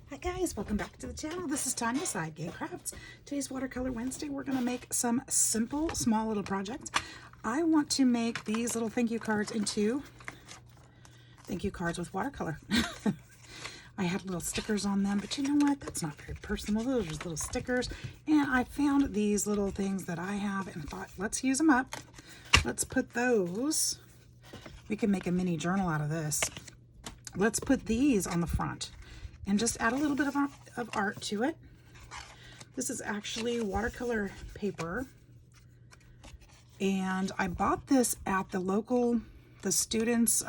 Hi guys, welcome back to the channel. This is Tanya, SideGigCrafts. Today's Watercolor Wednesday. We're going to make some simple, small little projects. I want to make these little thank you cards into thank you cards with watercolor. I had little stickers on them, but you know what? That's not very personal. Those are just little stickers. And I found these little things that I have and thought, let's use them up. Let's put those. We can make a mini journal out of this. Let's put these on the front and just add a little bit of art to it. This is actually watercolor paper. And I bought this at the local, the students'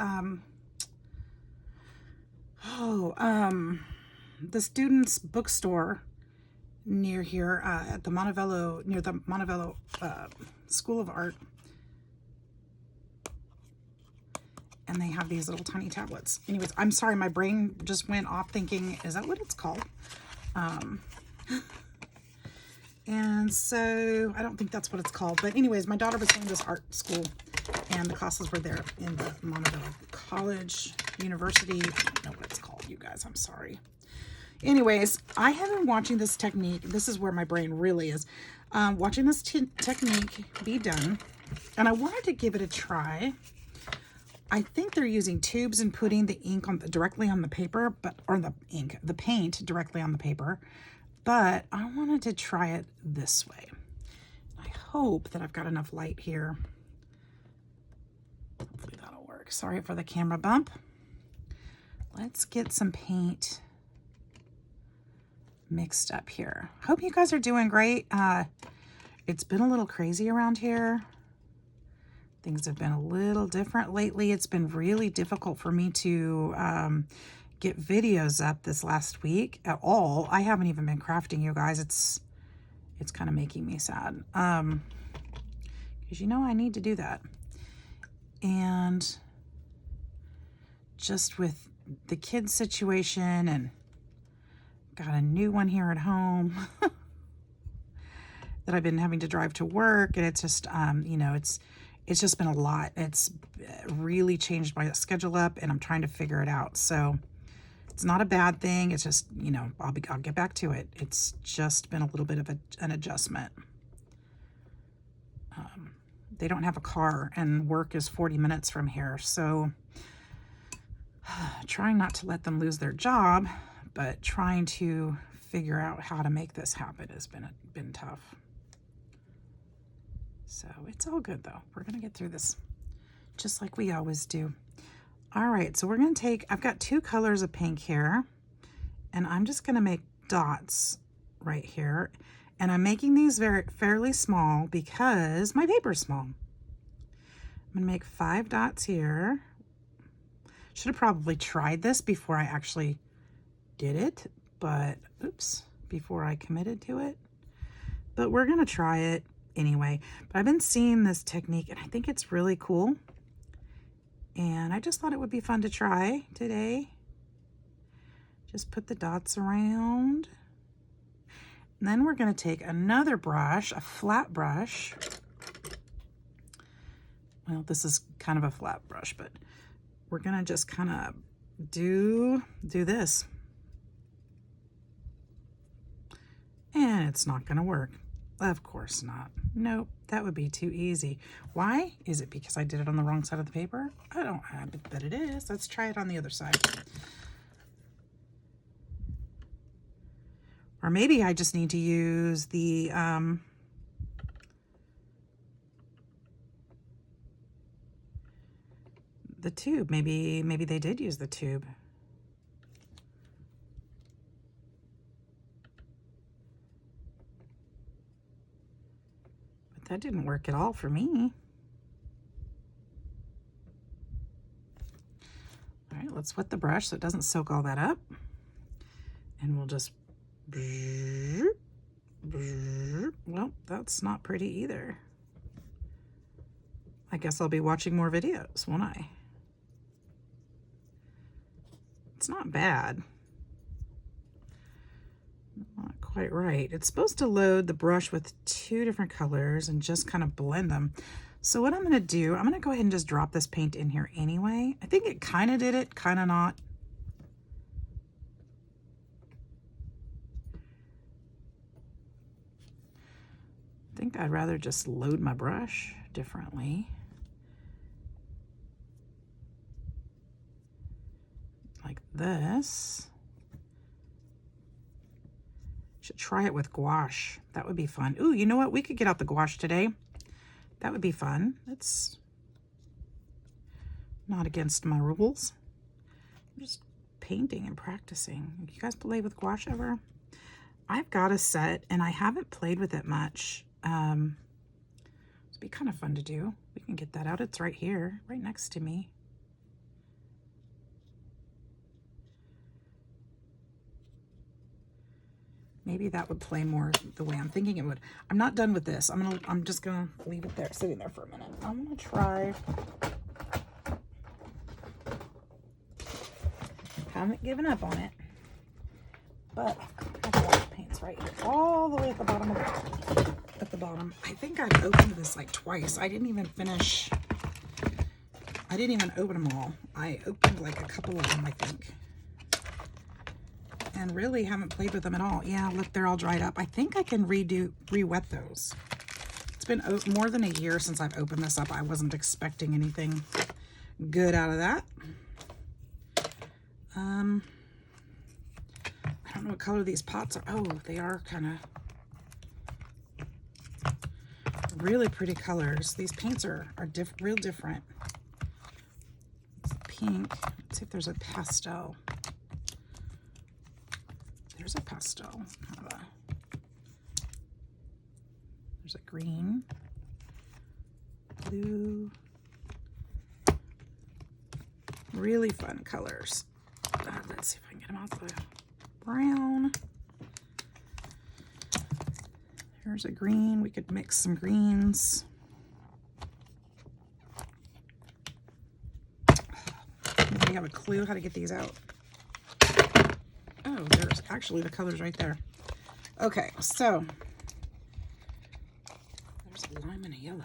bookstore near here at the Montevello, near the Montevello School of Art. And they have these little tiny tablets. Anyways, I'm sorry, my brain just went off thinking, is that what it's called? And so I don't think that's what it's called. But anyways, my daughter was going to this art school and the classes were there in the Montevello College, University. I don't know what it's called, you guys. I'm sorry. Anyways, I have been watching this technique. This is where my brain really is. Watching this technique be done. And I wanted to give it a try. I think they're using tubes and putting the ink on directly on the paper, the paint directly on the paper. But I wanted to try it this way. I hope that I've got enough light here. Hopefully that'll work. Sorry for the camera bump. Let's get some paint mixed up here. Hope you guys are doing great. It's been a little crazy around here. Things have been a little different lately. It's been really difficult for me to get videos up this last week at all. I haven't even been crafting, you guys. It's kind of making me sad. Because you know I need to do that. And just with the kids situation and got a new one here at home that I've been having to drive to work, and it's just you know, it's just been a lot. It's really changed my schedule up and I'm trying to figure it out. So it's not a bad thing. It's just, you know, I'll get back to it. It's just been a little bit of an adjustment. They don't have a car and work is 40 minutes from here. So trying not to let them lose their job, but trying to figure out how to make this happen has been tough. So it's all good though. We're going to get through this just like we always do. All right, so we're going to take, I've got two colors of pink here, and I'm just going to make dots right here. And I'm making these fairly small because my paper's small. I'm going to make 5 dots here. Should have probably tried this before I actually did it, but oops, before I committed to it. But we're going to try it anyway. But I've been seeing this technique and I think it's really cool. And I just thought it would be fun to try today. Just put the dots around. And then we're going to take another brush, a flat brush. Well, this is kind of a flat brush, but we're going to just kind of do this. And it's not going to work. Of course not. Nope, that would be too easy. Why? Is it because I did it on the wrong side of the paper? I bet it is. Let's try it on the other side. Or maybe I just need to use the tube. Maybe they did use the tube. That didn't work at all for me. All right, let's wet the brush so it doesn't soak all that up. And we'll just, well, that's not pretty either. I guess I'll be watching more videos, won't I? It's not bad. Not quite right. It's supposed to load the brush with 2 different colors and just kind of blend them. So what I'm going to do, I'm going to go ahead and just drop this paint in here anyway. I think it kind of did it, kind of not. think I'd rather just load my brush differently. Like this. Should try it with gouache. That would be fun. Ooh, you know what? We could get out the gouache today. That would be fun. It's not against my rules. I'm just painting and practicing. You guys play with gouache ever? I've got a set and I haven't played with it much. It'd be kind of fun to do. We can get that out. It's right here, right next to me. Maybe that would play more the way I'm thinking it would. I'm not done with this. I'm just gonna leave it there, sitting there for a minute. I'm gonna try. Haven't given up on it, but I've got gouache paints right here, all the way at the bottom of the bottom. I think I've opened this like twice. I didn't even finish. I didn't even open them all. I opened like a couple of them, I think. And really haven't played with them at all. Yeah, look, they're all dried up. I think I can re-wet those. It's been more than a year since I've opened this up. I wasn't expecting anything good out of that. I don't know what color these pots are. Oh, they are kind of really pretty colors. These paints are real different. It's pink. Let's see if there's a pastel. There's a pastel. There's a green, blue, really fun colors. Let's see if I can get them out the brown. Here's a green. We could mix some greens. Anybody have a clue how to get these out? Oh, there's actually the colors right there. Okay, so there's a lime and a yellow.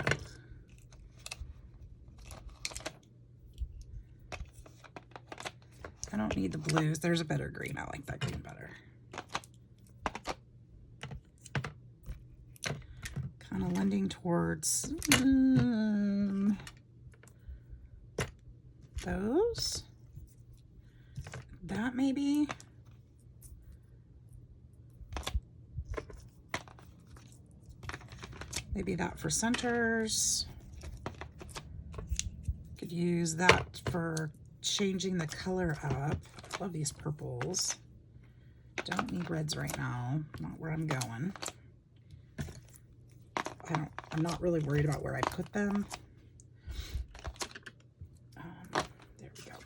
I don't need the blues. There's a better green. I like that green better. Kind of lending towards those. That maybe. Maybe that for centers. Could use that for changing the color up. Love these purples. Don't need reds right now. Not where I'm going. I'm not really worried about where I put them. There we go.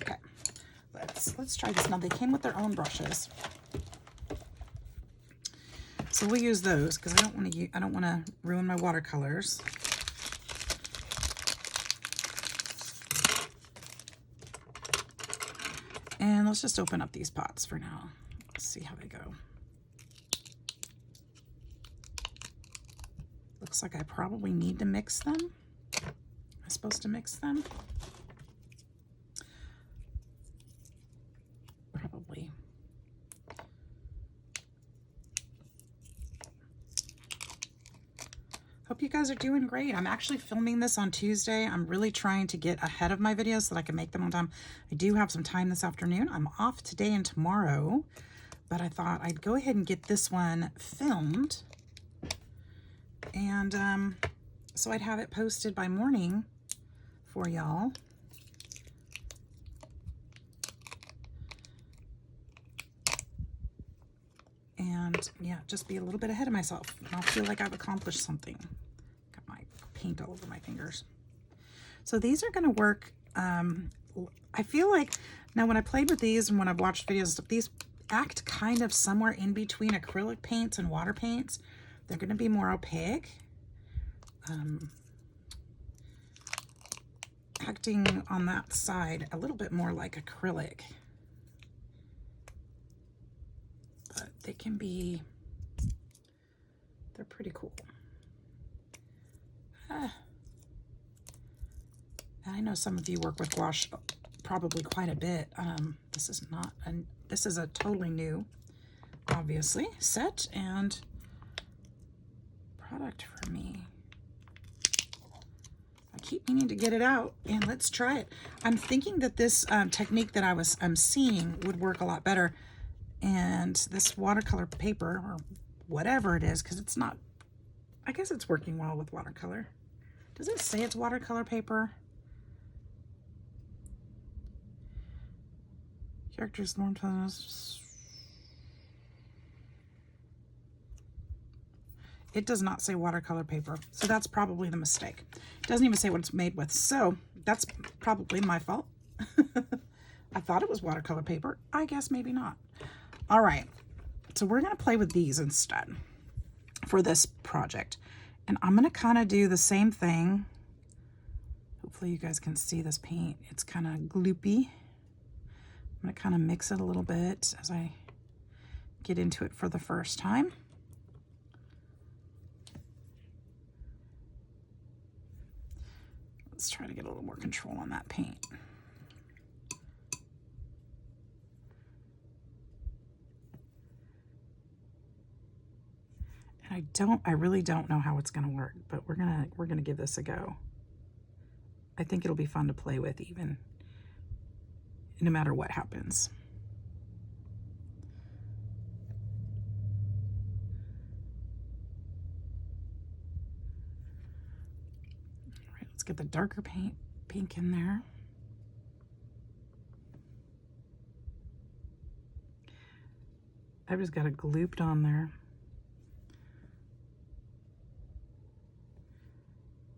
Okay. Let's try this. Now they came with their own brushes. So we'll use those because I don't want to ruin my watercolors. And let's just open up these pots for now. Let's see how they go. Looks like I probably need to mix them. Am I supposed to mix them? Probably. Hope you guys are doing great. I'm actually filming this on Tuesday. I'm really trying to get ahead of my videos so that I can make them on time. I do have some time this afternoon. I'm off today and tomorrow, but I thought I'd go ahead and get this one filmed. And so I'd have it posted by morning for y'all. And yeah, just be a little bit ahead of myself. I'll feel like I've accomplished something. Got my paint all over my fingers. So these are going to work. I feel like now when I played with these and when I've watched videos, these act kind of somewhere in between acrylic paints and water paints. They're going to be more opaque. Acting on that side a little bit more like acrylic. But they can be, they're pretty cool. And I know some of you work with gouache probably quite a bit. This is a totally new, obviously, set and product for me. I keep meaning to get it out, and let's try it. I'm thinking that this technique that I'm seeing would work a lot better. And this watercolor paper, or whatever it is, because it's not, I guess it's working well with watercolor. Does it say it's watercolor paper? Characters, norm tones. It does not say watercolor paper, so that's probably the mistake. It doesn't even say what it's made with, so that's probably my fault. I thought it was watercolor paper. I guess maybe not. All right, so we're gonna play with these instead for this project. And I'm gonna kind of do the same thing. Hopefully you guys can see this paint. It's kind of gloopy. I'm gonna kind of mix it a little bit as I get into it for the first time. Let's try to get a little more control on that paint. And I really don't know how it's gonna work, but we're gonna give this a go. I think it'll be fun to play with, even no matter what happens. All right, let's get the darker pink in there. I've just got it glooped on there.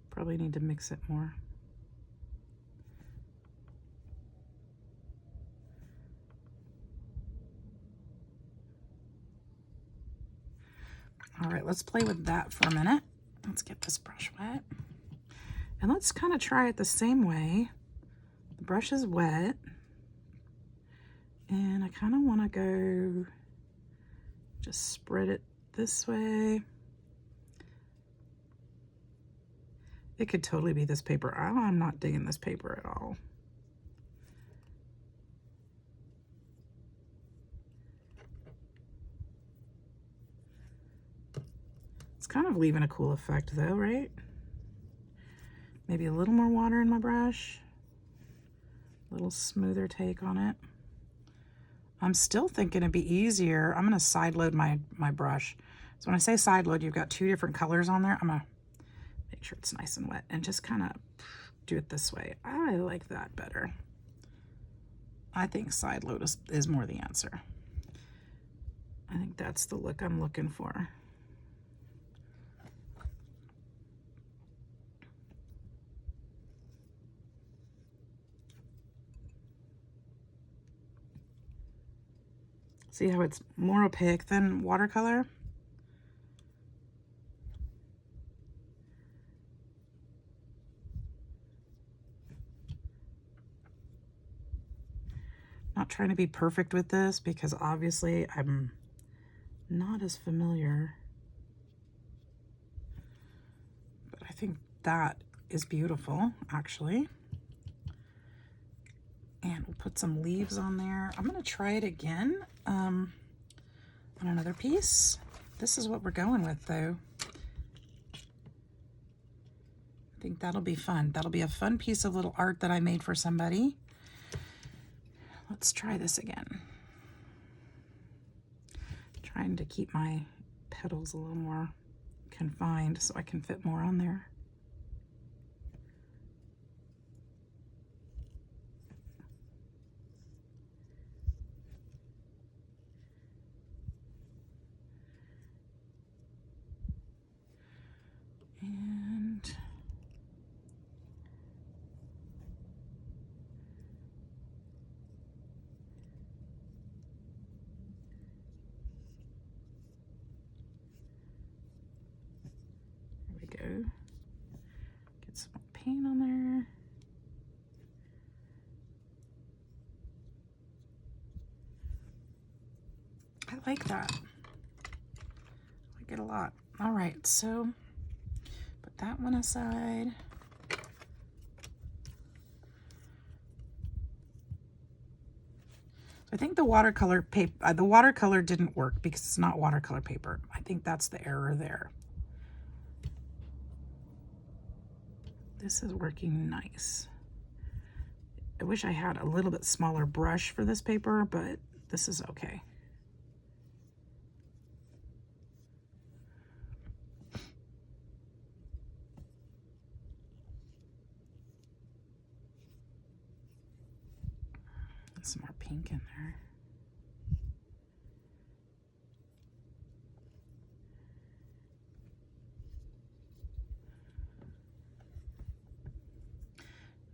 Probably need to mix it more. All right, let's play with that for a minute. Let's get this brush wet. And let's kind of try it the same way. The brush is wet. And I kind of want to go, just spread it this way. It could totally be this paper. I'm not digging this paper at all. It's kind of leaving a cool effect though, right? Maybe a little more water in my brush. A little smoother take on it. I'm still thinking it'd be easier. I'm gonna side load my brush. So when I say side load, you've got two different colors on there. I'm gonna make sure it's nice and wet and just kind of do it this way. I like that better. I think side load is more the answer. I think that's the look I'm looking for. See how it's more opaque than watercolor? Not trying to be perfect with this because obviously I'm not as familiar. But I think that is beautiful, actually. And we'll put some leaves on there. I'm gonna try it again on another piece. This is what we're going with though. I think that'll be fun. That'll be a fun piece of little art that I made for somebody. Let's try this again. Trying to keep my petals a little more confined so I can fit more on there. And there we go. Get some paint on there. I like that. I like it a lot. All right, so put that one aside. I think the watercolor paper, the watercolor didn't work because it's not watercolor paper. I think that's the error there. This is working nice. I wish I had a little bit smaller brush for this paper, but this is okay. Some more pink in there.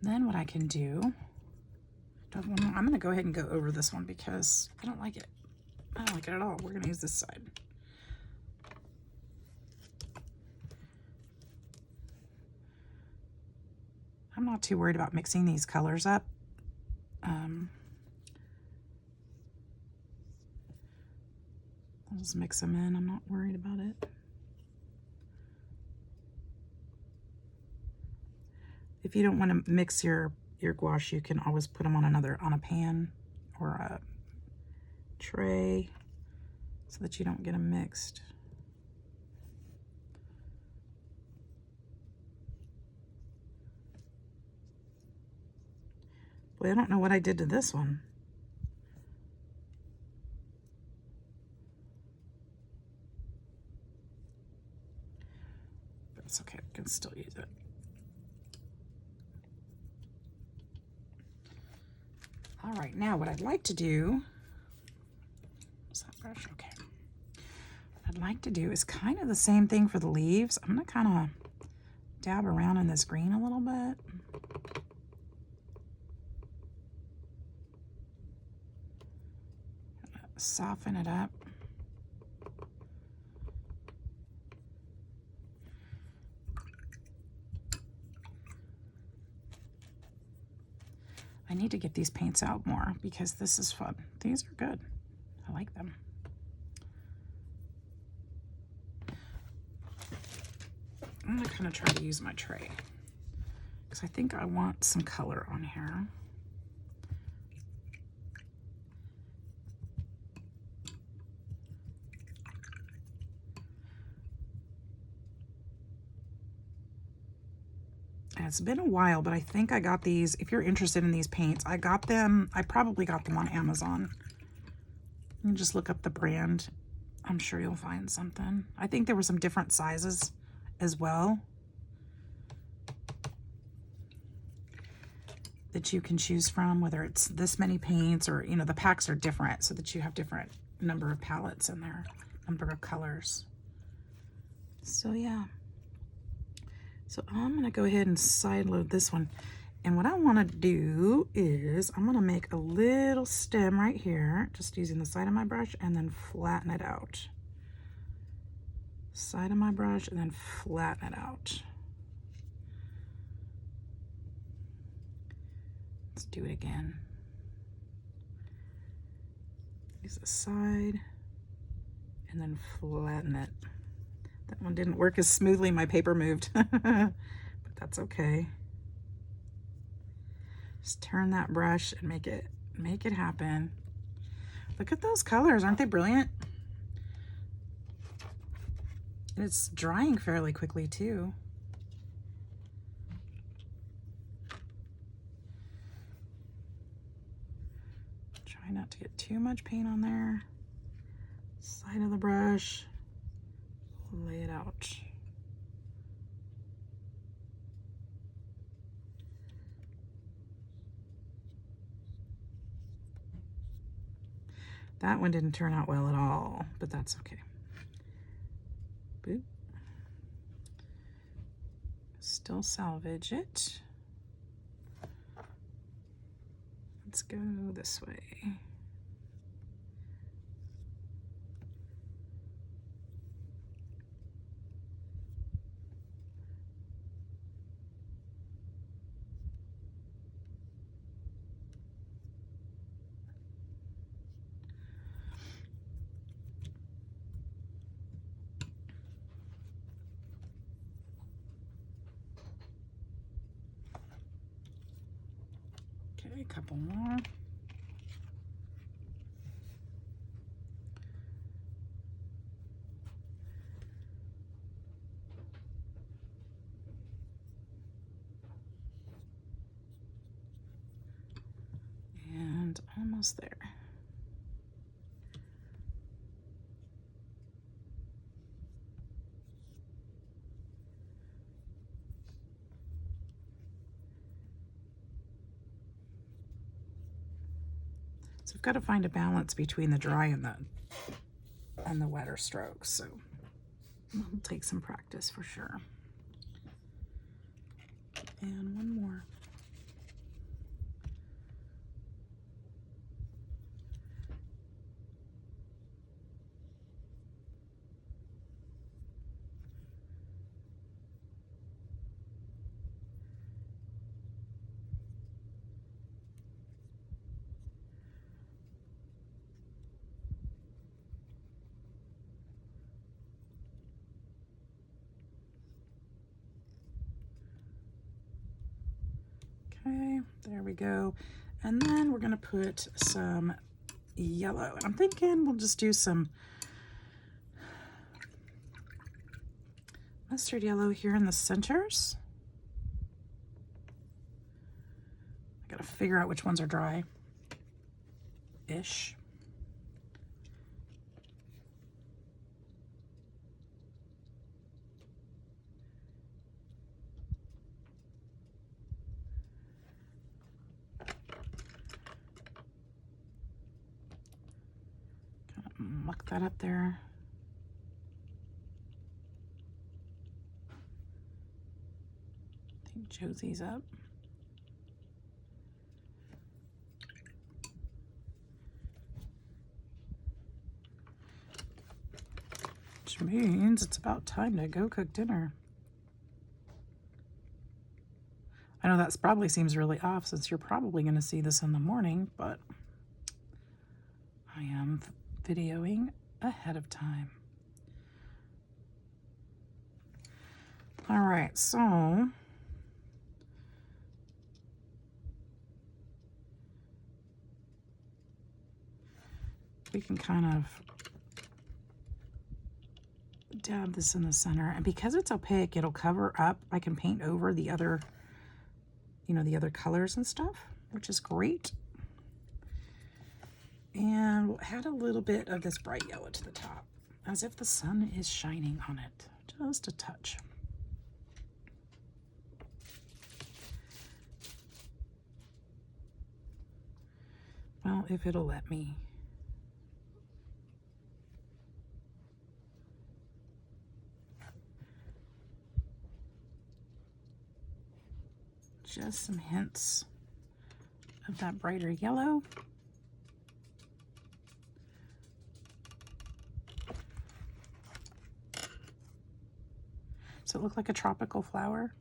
Then what I can do, I'm going to go ahead and go over this one because I don't like it. I don't like it at all. We're going to use this side. I'm not too worried about mixing these colors up. I'll just mix them in. I'm not worried about it. If you don't want to mix your gouache, you can always put them on a pan or a tray so that you don't get them mixed. Boy, I don't know what I did to this one. But it's okay, I can still use it. All right, now what I'd like to do, is that brush? Okay. What I'd like to do is kind of the same thing for the leaves. I'm gonna kind of dab around in this green a little bit. Soften it up. I need to get these paints out more because this is fun. These are good. I like them. I'm gonna kind of try to use my tray because I think I want some color on here. It's been a while, but I think I got these. If you're interested in these paints, I got them. I probably got them on Amazon. You can just look up the brand. I'm sure you'll find something. I think there were some different sizes as well that you can choose from, whether it's this many paints or, you know, the packs are different so that you have different number of palettes in there, number of colors. So yeah. So I'm going to go ahead and side load this one. And what I want to do is I'm going to make a little stem right here, just using the side of my brush, and then flatten it out. Side of my brush and then flatten it out. Let's do it again. Use the side and then flatten it. That one didn't work as smoothly, my paper moved, but that's okay. Just turn that brush and make it happen. Look at those colors, aren't they brilliant? And it's drying fairly quickly too. Try not to get too much paint on there. Side of the brush. Lay it out. That one didn't turn out well at all, but that's okay. Boop. Still salvage it. Let's go this way. Okay, a couple more. almost there. So I've got to find a balance between the dry and the wetter strokes. So it'll take some practice for sure. And one more. Okay, there we go. And then we're going to put some yellow. And I'm thinking we'll just do some mustard yellow here in the centers. I got to figure out which ones are dry-ish. Muck that up there. I think Josie's up. Which means it's about time to go cook dinner. I know that probably seems really off since you're probably going to see this in the morning, but I am videoing ahead of time. All right, so we can kind of dab this in the center, and because it's opaque, it'll cover up. I can paint over the other, the other colors and stuff, which is great. And we'll add a little bit of this bright yellow to the top, as if the sun is shining on it, just a touch. Well, if it'll let me. Just some hints of that brighter yellow. Does it look like a tropical flower?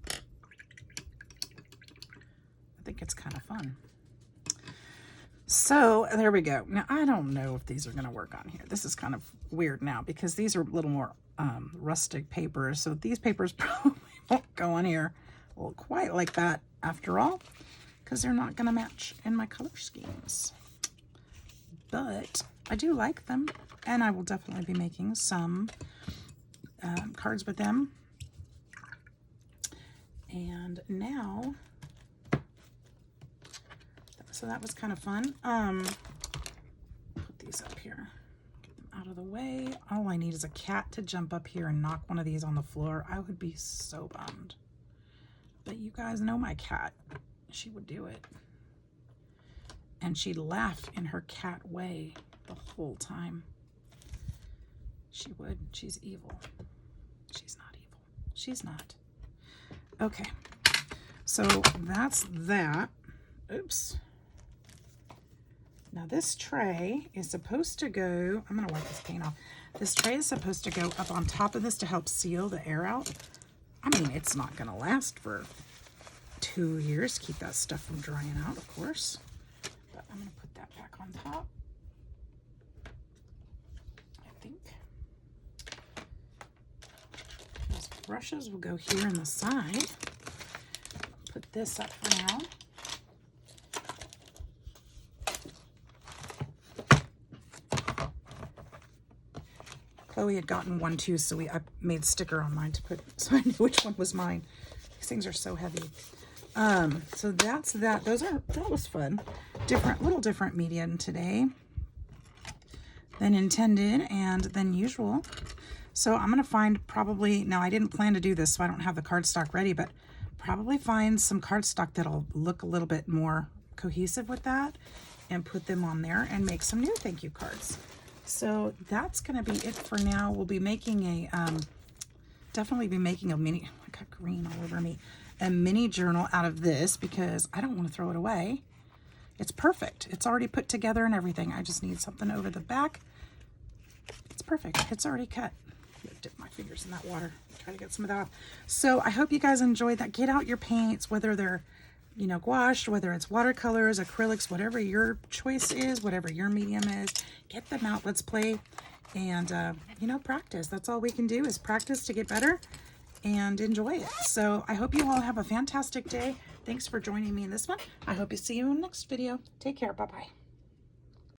I think it's kind of fun. So there we go. Now I don't know if these are going to work on here. This is kind of weird now because these are a little more rustic papers. So these papers probably won't go on here quite like that after all, because they're not going to match in my color schemes. But I do like them, and I will definitely be making some cards with them. And now, so that was kind of fun. Put these up here, get them out of the way. All I need is a cat to jump up here and knock one of these on the floor. I would be so bummed. But you guys know my cat. She would do it. And she'd laugh in her cat way the whole time. She would. She's evil. She's not evil. She's not. Okay. So that's that. Oops. Now this tray is supposed to go, I'm going to wipe this paint off. This tray is supposed to go up on top of this to help seal the air out. I mean, it's not going to last for 2 years. Keep that stuff from drying out, of course. But I'm going to put that back on top, I think. These brushes will go here in the side. Put this up for now. Chloe had gotten one too, so I made a sticker on mine to put, so I knew which one was mine. These things are so heavy. So that's that. That was fun. Little different medium today than intended and than usual. So I'm going to find probably, now I didn't plan to do this, so I don't have the cardstock ready, but probably find some cardstock that'll look a little bit more cohesive with that and put them on there and make some new thank you cards. So that's going to be it for now. We'll be making a, definitely be making a mini, I got green all over me, a mini journal out of this because I don't want to throw it away. It's perfect. It's already put together and everything. I just need something over the back. It's perfect. It's already cut. I'm gonna dip my fingers in that water. Try to get some of that off. So I hope you guys enjoyed that. Get out your paints, whether they're, you know, gouache, whether it's watercolors, acrylics, whatever your choice is, whatever your medium is, get them out. Let's play and, you know, practice. That's all we can do is practice to get better and enjoy it. So I hope you all have a fantastic day. Thanks for joining me in this one. I hope to see you in the next video. Take care. Bye-bye.